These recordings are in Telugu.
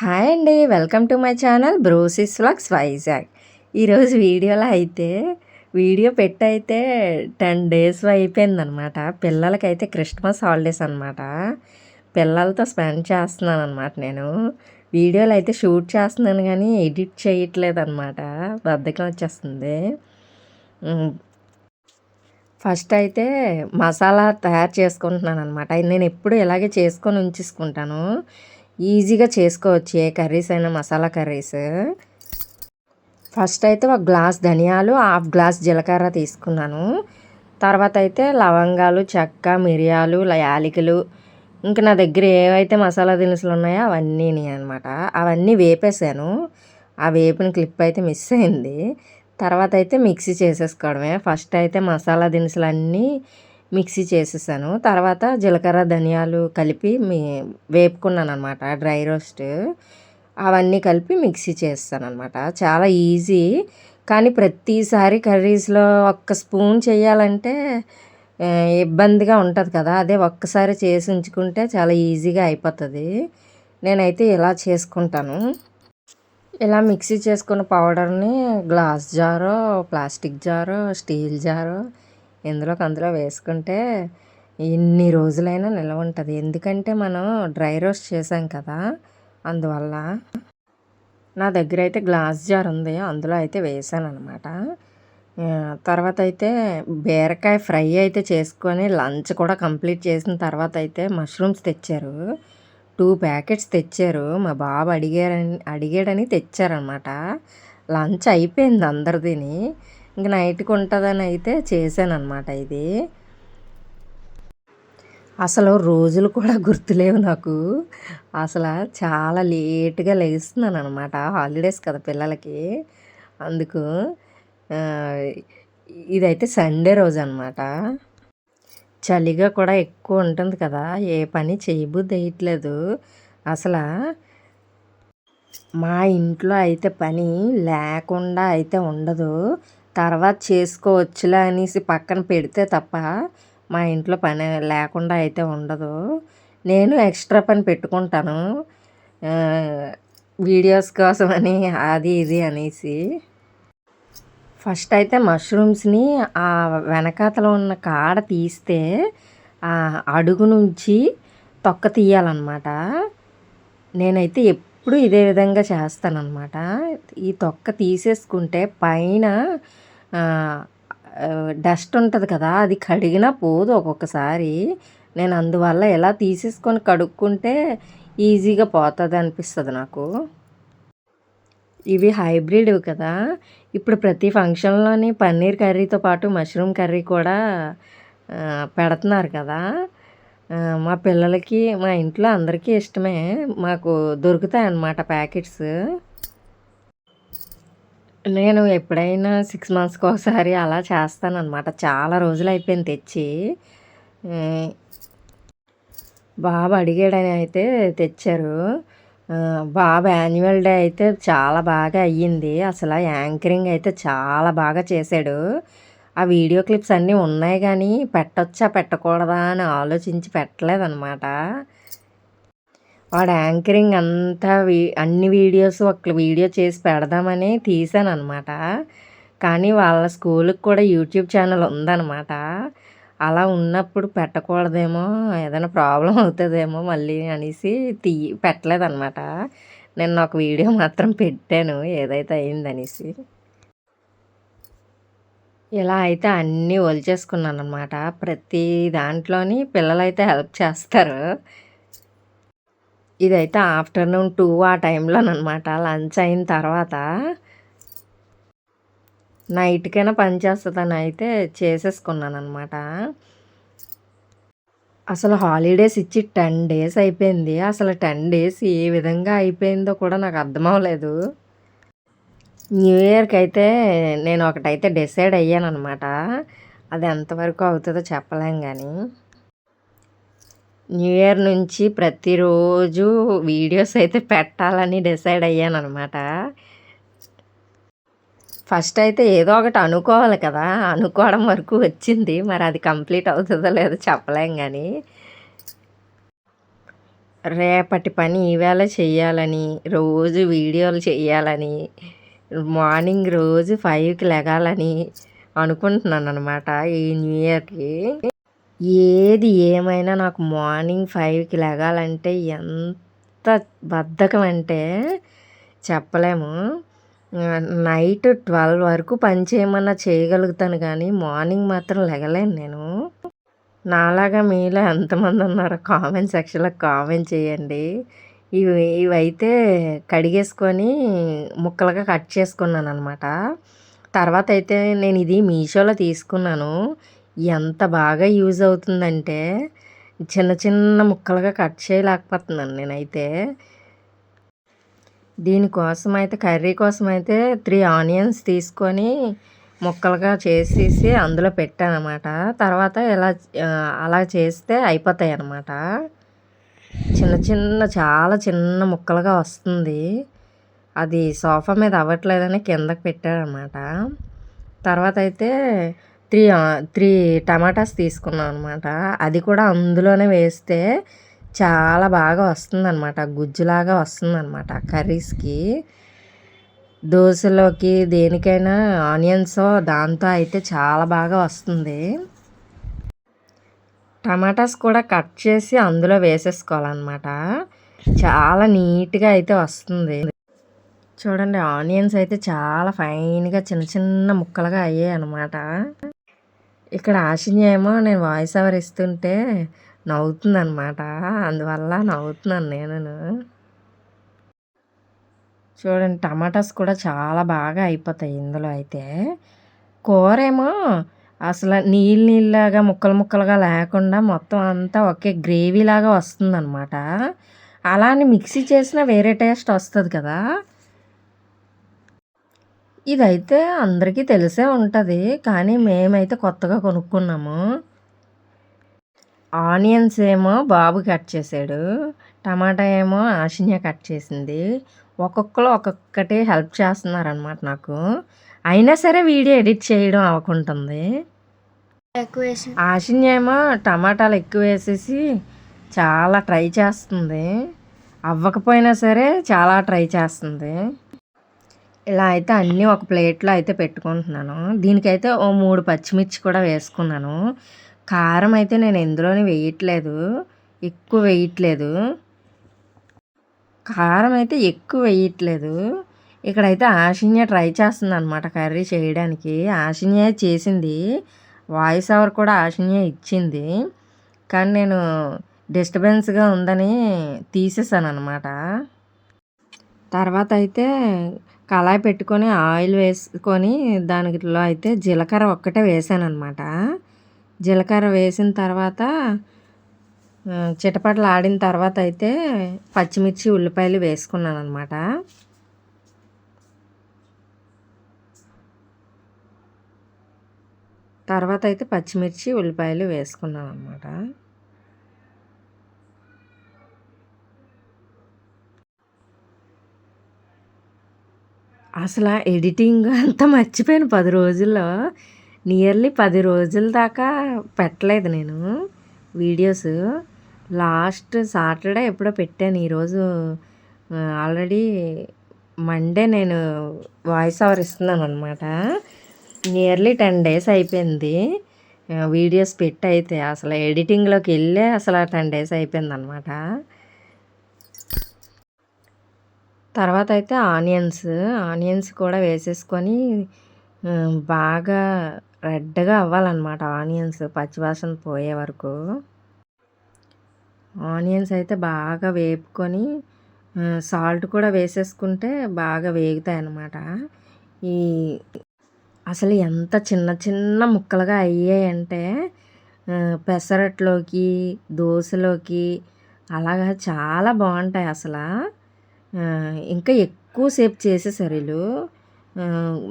హాయ్ అండి. Welcome to my channel బ్రోసిస్ vlogs Vizag. ఈరోజు వీడియోలో అయితే వీడియో పెట్టయితే 10 డేస్ అయిపోయిందనమాట. పిల్లలకైతే క్రిస్మస్ హాలిడేస్ అనమాట. పిల్లలతో స్పెండ్ చేస్తున్నాను అనమాట నేను. వీడియోలు అయితే షూట్ చేస్తున్నాను కానీ ఎడిట్ చేయట్లేదన్నమాట. బద్ధకం వచ్చేస్తుంది. ఫస్ట్ అయితే మసాలా తయారు చేసుకుంటున్నాను అనమాట. నేను ఎప్పుడు ఇలాగే చేసుకొని ఉంచేసుకుంటాను. ఈజీగా చేసుకోవచ్చు ఏ కర్రీస్ అయినా, మసాలా కర్రీస్. ఫస్ట్ అయితే ఒక గ్లాస్ ధనియాలు, హాఫ్ గ్లాస్ జీలకర్ర తీసుకున్నాను. తర్వాత అయితే లవంగాలు, చెక్క, మిరియాలు, యాలకులు, ఇంకా నా దగ్గర ఏవైతే మసాలా దినుసులు ఉన్నాయో అవన్నీ అనమాట. అవన్నీ వేపేసాను. ఆ వేపిన క్లిప్ అయితే మిస్ అయింది. తర్వాత అయితే మిక్సీ చేసేసుకోవడమే. ఫస్ట్ అయితే మసాలా దినుసులు అన్నీ మిక్సీ చేసేసాను. తర్వాత జీలకర్ర, ధనియాలు కలిపి వేపుకున్నాను అనమాట. డ్రై రోస్ట్ అవన్నీ కలిపి మిక్సీ చేస్తాను అనమాట. చాలా ఈజీ. కానీ ప్రతిసారి కర్రీస్లో ఒక్క స్పూన్ చేయాలంటే ఇబ్బందిగా ఉంటుంది కదా. అదే ఒక్కసారి చేసి ఉంచుకుంటే చాలా ఈజీగా అయిపోతుంది. నేనైతే ఇలా చేసుకుంటాను. ఇలా మిక్సీ చేసుకున్న పౌడర్ని glass Jaro, plastic Jaro, steel Jaro అందులో వేసుకుంటే ఎన్ని రోజులైనా నిల్వ ఉంటుంది. ఎందుకంటే మనం డ్రై రోస్ట్ చేసాం కదా, అందువల్ల. నా దగ్గర అయితే గ్లాస్ జార్ ఉంది, అందులో అయితే వేసాను అనమాట. తర్వాత అయితే బీరకాయ ఫ్రై అయితే చేసుకొని లంచ్ కూడా కంప్లీట్ చేసిన తర్వాత అయితే మష్రూమ్స్ తెచ్చారు. 2 ప్యాకెట్స్ తెచ్చారు. మా బాబు అడిగాడని తెచ్చారనమాట. లంచ్ అయిపోయింది అందరిదిని. ఇంక నైట్కి ఉంటుందని అయితే చేశాను అనమాట. ఇది అసలు రోజులు కూడా గుర్తులేవు నాకు. అసలు చాలా లేట్గా లేస్తున్నాను అనమాట. హాలిడేస్ కదా పిల్లలకి, అందుకు. ఇదైతే సండే రోజు అనమాట. చలిగా కూడా ఎక్కువ ఉంటుంది కదా, ఏ పని చేయబుద్ధి వేయట్లేదు అసలు. మా ఇంట్లో అయితే పని లేకుండా అయితే ఉండదు. తర్వాత చేసుకోవచ్చులే అనేసి పక్కన పెడితే తప్ప మా ఇంట్లో పని లేకుండా అయితే ఉండదు. నేను ఎక్స్ట్రా పని పెట్టుకుంటాను వీడియోస్ కోసమని, అది ఇది అనేసి. ఫస్ట్ అయితే మష్రూమ్స్ని ఆ వెనకాతలో ఉన్న కాడ తీస్తే అడుగు నుంచి తొక్క తీయాలన్నమాట. నేనైతే ఎప్పుడు ఇదే విధంగా చేస్తానన్నమాట. ఈ తొక్క తీసేసుకుంటే పైన డస్ట్ ఉంటుంది కదా, అది కడిగినా పోదు ఒక్కొక్కసారి. నేను అందువల్ల ఎలా తీసేసుకొని కడుక్కుంటే ఈజీగా పోతుంది అనిపిస్తుంది నాకు. ఇవి హైబ్రిడ్ కదా. ఇప్పుడు ప్రతి ఫంక్షన్లోని పన్నీర్ కర్రీతో పాటు మష్రూమ్ కర్రీ కూడా పెడుతున్నారు కదా. మా పిల్లలకి, మా ఇంట్లో అందరికీ ఇష్టమే. మాకు దొరుకుతాయి అన్నమాట ప్యాకెట్స్. నేను ఎప్పుడైనా 6 మంత్స్కి ఒకసారి అలా చేస్తానన్నమాట. చాలా రోజులు అయిపోయింది తెచ్చి. బాబు అడిగాడని అయితే తెచ్చారు. బాబు యాన్యువల్ డే అయితే చాలా బాగా అయ్యింది. అసలు యాంకరింగ్ అయితే చాలా బాగా చేశాడు. ఆ వీడియో క్లిప్స్ అన్నీ ఉన్నాయి కానీ పెట్టొచ్చా పెట్టకూడదా అని ఆలోచించి పెట్టలేదన్నమాట. వాడు యాంకరింగ్ అంతా అన్ని వీడియోస్ ఒక వీడియో చేసి పెడదామని తీసాను అనమాట. కానీ వాళ్ళ స్కూల్కి కూడా యూట్యూబ్ ఛానల్ ఉందన్నమాట. అలా ఉన్నప్పుడు పెట్టకూడదేమో, ఏదైనా ప్రాబ్లం అవుతుందేమో మళ్ళీ అనేసి పెట్టలేదన్నమాట. నేను ఒక వీడియో మాత్రం పెట్టాను ఏదైతే అయిందనేసి. ఇలా అయితే అన్నీ ఒలిచేసుకున్నాను అనమాట. ప్రతి దాంట్లోని పిల్లలైతే హెల్ప్ చేస్తారు. ఇదైతే ఆఫ్టర్నూన్ 2 ఆ టైంలోనమాట. లంచ్ అయిన తర్వాత నైట్కైనా పని చేస్తుందని అయితే చేసేసుకున్నాను అనమాట. అసలు హాలిడేస్ ఇచ్చి 10 డేస్ అయిపోయింది. అసలు 10 డేస్ ఏ విధంగా అయిపోయిందో కూడా నాకు అర్థం అవ్వలేదు. న్యూ ఇయర్కి అయితే నేను ఒకటైతే డిసైడ్ అయ్యాను అనమాట. అది ఎంతవరకు అవుతుందో చెప్పలేం కానీ. న్యూ ఇయర్ నుంచి ప్రతిరోజు వీడియోస్ అయితే పెట్టాలని డిసైడ్ అయ్యాను అనమాట. ఫస్ట్ అయితే ఏదో ఒకటి అనుకోవాలి కదా, అనుకోవడం వరకు వచ్చింది. మరి అది కంప్లీట్ అవుతుందో లేదో చెప్పలేం కానీ. రేపటి పని ఈవేళ చెయ్యాలని, రోజు వీడియోలు చెయ్యాలని, మార్నింగ్ రోజు 5కి లెగాలని అనుకుంటున్నాననమాట ఈ న్యూ ఇయర్‌కి. ఏది ఏమైనా నాకు మార్నింగ్ 5కి లెగాలంటే ఎంత బద్ధకం అంటే చెప్పలేము. నైట్ 12 వరకు పని చేయమన్నా చేయగలుగుతాను కానీ, మార్నింగ్ మాత్రం లెగలేను నేను. నాలాగా మీలో ఎంతమంది ఉన్నారో కామెంట్ సెక్షన్‌లో కామెంట్ చేయండి. ఇవైతే కడిగేసుకొని ముక్కలుగా కట్ చేసుకున్నాననమాట. తర్వాత అయితే నేను ఇది మీషోలో తీసుకున్నాను. ఎంత బాగా యూజ్ అవుతుందంటే, చిన్న చిన్న ముక్కలుగా కట్ చేయలేకపోతున్నాను నేనైతే. దీనికోసమైతే కర్రీ కోసమైతే 3 ఆనియన్స్ తీసుకొని ముక్కలుగా చేసేసి అందులో పెట్టాననమాట. తర్వాత అలా చేస్తే అయిపోతాయన్నమాట. చిన్న చిన్న చాలా చిన్న ముక్కలుగా వస్తుంది. అది సోఫా మీద అవ్వట్లేదని కిందకి పెట్టాననమాట. తర్వాత అయితే 3 టమాటాస్ తీసుకున్నాం అనమాట. అది కూడా అందులోనే వేస్తే చాలా బాగా వస్తుందన్నమాట. గుజ్జులాగా వస్తుందన్నమాట కర్రీస్‌కి. దోసలోకి దేనికైనా ఆనియన్స్ దాంతో అయితే చాలా బాగా వస్తుంది. టమాటాస్ కూడా కట్ చేసి అందులో వేసేసుకోవాలన్నమాట. చాలా నీట్‌గా అయితే వస్తుంది. చూడండి ఆనియన్స్ అయితే చాలా ఫైన్‌గా చిన్న చిన్న ముక్కలుగా అయ్యాయన్నమాట. ఇక్కడ ఆశిన్య ఏమో నేను వాయిస్ ఓవర్ ఇస్తుంటే నవ్వుతుందన్నమాట. అందువల్ల నవ్వుతున్నాను నేనును. చూడండి టమాటాస్ కూడా చాలా బాగా అయిపోతాయి ఇందులో అయితే. కూరేమో అసలు నీళ్ళలాగా ముక్కలు ముక్కలుగా లేకుండా మొత్తం అంతా ఒకే గ్రేవీలాగా వస్తుందన్నమాట. అలా అని మిక్సీ చేసినా వేరే టేస్ట్ వస్తుంది కదా. ఇదైతే అందరికీ తెలిసే ఉంటుంది కానీ మేమైతే కొత్తగా కొనుక్కున్నాము. ఆనియన్స్ ఏమో బాబు కట్ చేసాడు. టమాటా ఏమో ఆశిన్య కట్ చేసింది. ఒక్కొక్కరు ఒక్కొక్కటి హెల్ప్ చేస్తున్నారనమాట నాకు. అయినా సరే వీడియో ఎడిట్ చేయడం అవ్వకుంటుంది. ఆశిన్య ఏమో టమాటాలు ఎక్కువ వేసేసి చాలా ట్రై చేస్తుంది. అవ్వకపోయినా సరే చాలా ట్రై చేస్తుంది. ఇలా అయితే అన్నీ ఒక ప్లేట్లో అయితే పెట్టుకుంటున్నాను. దీనికైతే ఓ 3 పచ్చిమిర్చి కూడా వేసుకున్నాను. కారం అయితే నేను ఎందులోని వేయట్లేదు, ఎక్కువ వేయట్లేదు. కారం అయితే ఎక్కువ వేయట్లేదు. ఇక్కడైతే ఆశిన్య ట్రై చేస్తుంది అనమాట కర్రీ చేయడానికి. ఆశిన్య చేసింది. వాయిస్ ఓవర్ కూడా ఆశిన్య ఇచ్చింది. కానీ నేను డిస్టర్బెన్స్గా ఉందని తీసేసాను అనమాట. తర్వాత అయితే కళాయి పెట్టుకొని ఆయిల్ వేసుకొని దానిలో అయితే జీలకర్ర ఒక్కటే వేసాను అనమాట. జీలకర్ర వేసిన తర్వాత చిటపటలు ఆడిన తర్వాత అయితే పచ్చిమిర్చి ఉల్లిపాయలు వేసుకున్నాను అనమాట. తర్వాత అయితే పచ్చిమిర్చి ఉల్లిపాయలు వేసుకున్నాను అనమాట. అసలు ఎడిటింగ్ అంతా మర్చిపోయాను 10 రోజుల్లో. నియర్లీ 10 రోజుల దాకా పెట్టలేదు నేను వీడియోస్. లాస్ట్ సాటర్డే ఎప్పుడో పెట్టాను. ఈరోజు ఆల్రెడీ మండే నేను వాయిస్ ఓవర్ ఇస్తున్నాను అనమాట. నియర్లీ 10 డేస్ అయిపోయింది వీడియోస్ పెట్టి. అయితే అసలు ఎడిటింగ్లోకి వెళ్ళే అసలు 10 డేస్ అయిపోయింది అనమాట. తర్వాత అయితే ఆనియన్స్ కూడా వేసేసుకొని బాగా రెడ్గా అవ్వాలన్నమాట. ఆనియన్స్ పచ్చివాసన పోయే వరకు ఆనియన్స్ అయితే బాగా వేపుకొని సాల్ట్ కూడా వేసేసుకుంటే బాగా వేగుతాయి అన్నమాట. ఈ అసలు ఎంత చిన్న చిన్న ముక్కలుగా అయ్యాయంటే పెసరట్లోకి, దోశలోకి అలాగా చాలా బాగుంటాయి అసలు. ఇంకా ఎక్కువసేపు చేసేసారు వీళ్ళు.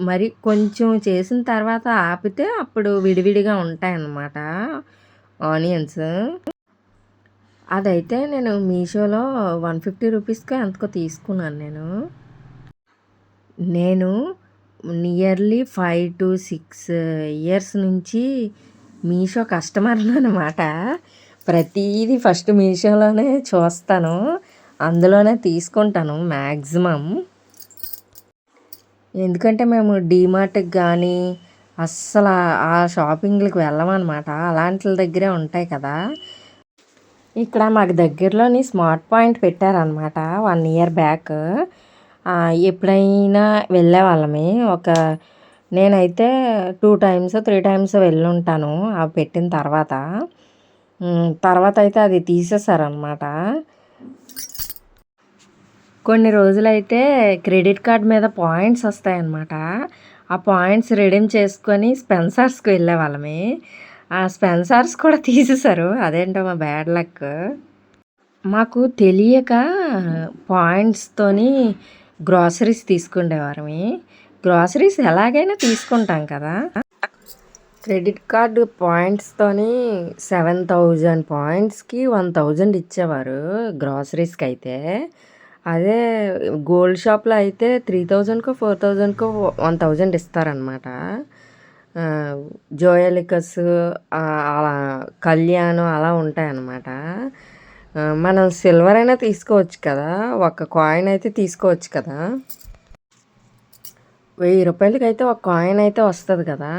మరి కొంచెం చేసిన తర్వాత ఆపితే అప్పుడు విడివిడిగా ఉంటాయన్నమాట ఆనియన్స్. అదైతే నేను మీషోలో 150 రూపీస్కి ఎంతకో తీసుకున్నాను. నేను నియర్లీ 5 to 6 ఇయర్స్ నుంచి మీషో కస్టమర్ని అనమాట. ప్రతీది ఫస్ట్ మీషోలోనే చూస్తాను, అందులోనే తీసుకుంటాను మ్యాక్సిమం. ఎందుకంటే మేము డీమార్ట్కి కానీ అస్సలు ఆ షాపింగ్లకి వెళ్ళమన్నమాట. అలాంటి దగ్గరే ఉంటాయి కదా. ఇక్కడ మాకు దగ్గరలోని స్మార్ట్ పాయింట్ పెట్టారనమాట 1 ఇయర్ బ్యాక్. ఎప్పుడైనా వెళ్ళేవాళ్ళమే. నేనైతే 2 టైమ్స్ 3 టైమ్స్ వెళ్ళుంటాను అవి పెట్టిన తర్వాత. తర్వాత అయితే అది తీసేశారనమాట. కొన్ని రోజులైతే క్రెడిట్ కార్డ్ మీద పాయింట్స్ వస్తాయన్నమాట. ఆ పాయింట్స్ రిడీమ్ చేసుకొని స్పెన్సర్స్కి వెళ్ళేవాళ్ళమే. ఆ స్పెన్సర్స్ కూడా తీసేశారు. అదేంటో మా బ్యాడ్ లక్. మాకు తెలియక పాయింట్స్తోని గ్రాసరీస్ తీసుకునేవారమే. గ్రాసరీస్ ఎలాగైనా తీసుకుంటాం కదా. క్రెడిట్ కార్డు పాయింట్స్తోని 7000 పాయింట్స్కి 1000 ఇచ్చేవారు గ్రాసరీస్కి అయితే. అదే గోల్డ్ షాప్లో అయితే 3000కో 4000కో 1000 ఇస్తారనమాట. జోయలికస్ అలా కళ్యాణ్ అలా ఉంటాయన్నమాట. మనం సిల్వర్ అయినా తీసుకోవచ్చు కదా, ఒక కాయిన్ అయితే తీసుకోవచ్చు కదా. 1000 రూపాయలకి అయితే ఒక కాయిన్ అయితే వస్తుంది కదా.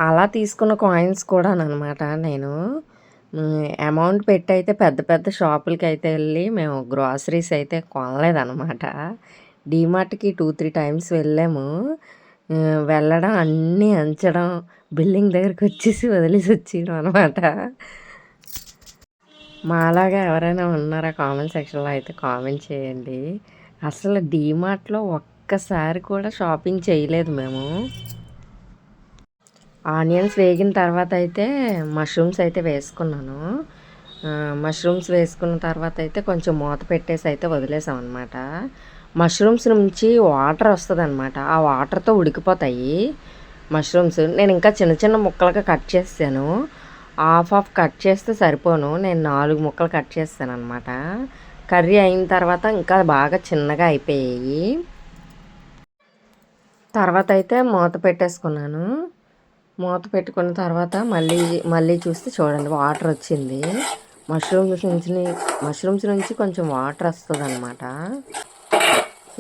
అలా తీసుకున్న కాయిన్స్ కూడా అనమాట. నేను అమౌంట్ పెట్టి అయితే పెద్ద పెద్ద షాపులకి అయితే వెళ్ళి మేము గ్రాసరీస్ అయితే కొనలేదన్నమాట. డీమార్ట్కి 2-3 టైమ్స్ వెళ్ళాము. వెళ్ళడం అన్నీ అంచడం, బిల్లింగ్ దగ్గరికి వచ్చేసి వదిలేసి వచ్చేయడం అనమాట. మాలాగా ఎవరైనా ఉన్నారా కామెంట్ సెక్షన్లో అయితే కామెంట్ చేయండి. అసలు డీమార్ట్లో ఒక్కసారి కూడా షాపింగ్ చేయలేదు మేము. ఆనియన్స్ వేగిన తర్వాత అయితే మష్రూమ్స్ అయితే వేసుకున్నాను. మష్రూమ్స్ వేసుకున్న తర్వాత అయితే కొంచెం మూత పెట్టేసి అయితే వదిలేసాం అనమాట. మష్రూమ్స్ నుంచి వాటర్ వస్తుంది అనమాట. ఆ వాటర్తో ఉడికిపోతాయి మష్రూమ్స్. నేను ఇంకా చిన్న చిన్న ముక్కలుగా కట్ చేసాను. హాఫ్ కట్ చేస్తే సరిపోను, నేను 4 ముక్కలు కట్ చేస్తాను అనమాట. కర్రీ అయిన తర్వాత ఇంకా బాగా చిన్నగా అయిపోయాయి. తర్వాత అయితే మూత పెట్టేసుకున్నాను. మూత పెట్టుకున్న తర్వాత మళ్ళీ చూస్తే చూడండి వాటర్ వచ్చింది. మష్రూమ్స్ నుంచి కొంచెం వాటర్ వస్తుంది అనమాట.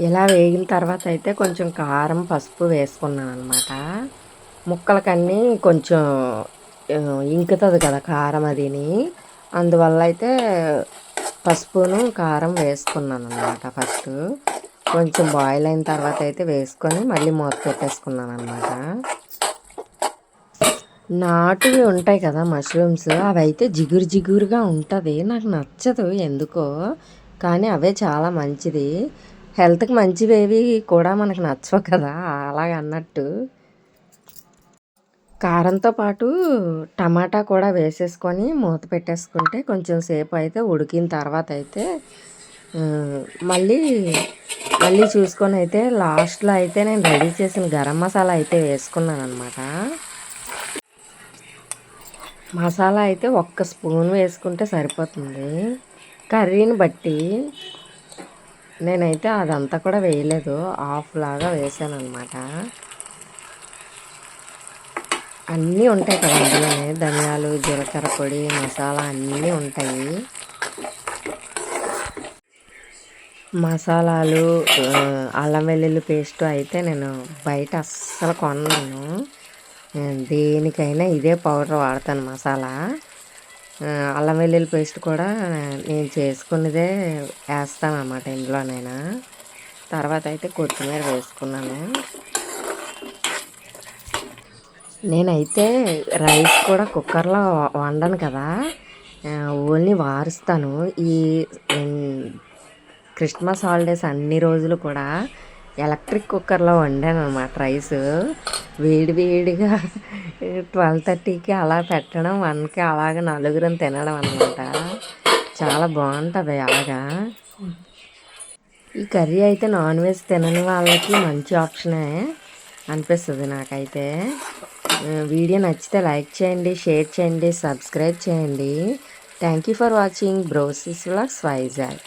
ఇలా వేగిన తర్వాత అయితే కొంచెం కారం పసుపు వేసుకున్నాను అనమాట. ముక్కలకన్నీ కొంచెం ఇంకుతుంది కదా కారం అదిని, అందువల్ల అయితే పసుపును కారం వేసుకున్నాను అనమాట. ఫస్ట్ కొంచెం బాయిల్ అయిన తర్వాత అయితే వేసుకొని మళ్ళీ మూత పెట్టేసుకున్నాను అనమాట. నాటువి ఉంటాయి కదా మష్రూమ్స్, అవి అయితే జిగురుగా ఉంటుంది. నాకు నచ్చదు ఎందుకో, కానీ అవే చాలా మంచిది. హెల్త్కి మంచివేవి కూడా మనకు నచ్చవు కదా అలాగన్నట్టు. కారంతో పాటు టమాటా కూడా వేసేసుకొని మూత పెట్టేసుకుంటే కొంచెం సేపు అయితే ఉడికిన తర్వాత అయితే మళ్ళీ చూసుకొని అయితే లాస్ట్లో అయితే నేను రెడీ చేసిన గరం మసాలా అయితే వేసుకున్నాను అనమాట. మసాలా అయితే 1 స్పూన్ వేసుకుంటే సరిపోతుంది కర్రీని బట్టి. నేనైతే అదంతా కూడా వేయలేదు, హాఫ్ లాగా వేసాను అనమాట. అన్నీ ఉంటాయి కదా అందులోనే, ధనియాలు జీలకర్ర పొడి మసాలా అన్నీ ఉంటాయి. మసాలాలు అల్లం వెల్లుల్లి పేస్ట్ అయితే నేను బయట అస్సలు కొనను. దేనికైనా ఇదే పౌడర్ వాడతాను మసాలా. అల్లం వెల్లుల్లి పేస్ట్ కూడా నేను చేసుకున్నదే వేస్తాను అన్నమాట ఇందులోనైనా. తర్వాత అయితే కొత్తిమీర వేసుకున్నాను. నేనైతే రైస్ కూడా కుక్కర్లో వండను కదా, ఓన్లీ వారుస్తాను. ఈ క్రిస్మస్ హాలిడేస్ అన్ని రోజులు కూడా ఎలక్ట్రిక్ కుక్కర్లో వండాను అనమాట రైస్. వేడిగా 12:30కి అలా పెట్టడం, 1కి అలాగ నలుగురం తినడం అనమాట. చాలా బాగుంటుంది అలాగా. ఈ కర్రీ అయితే నాన్ వెజ్ తినని వాళ్ళకి మంచి ఆప్షనే అనిపిస్తుంది నాకైతే. వీడియో నచ్చితే లైక్ చేయండి, షేర్ చేయండి, సబ్స్క్రైబ్ చేయండి. Thank you for watching బ్రోసిస్ vlogs Vizag.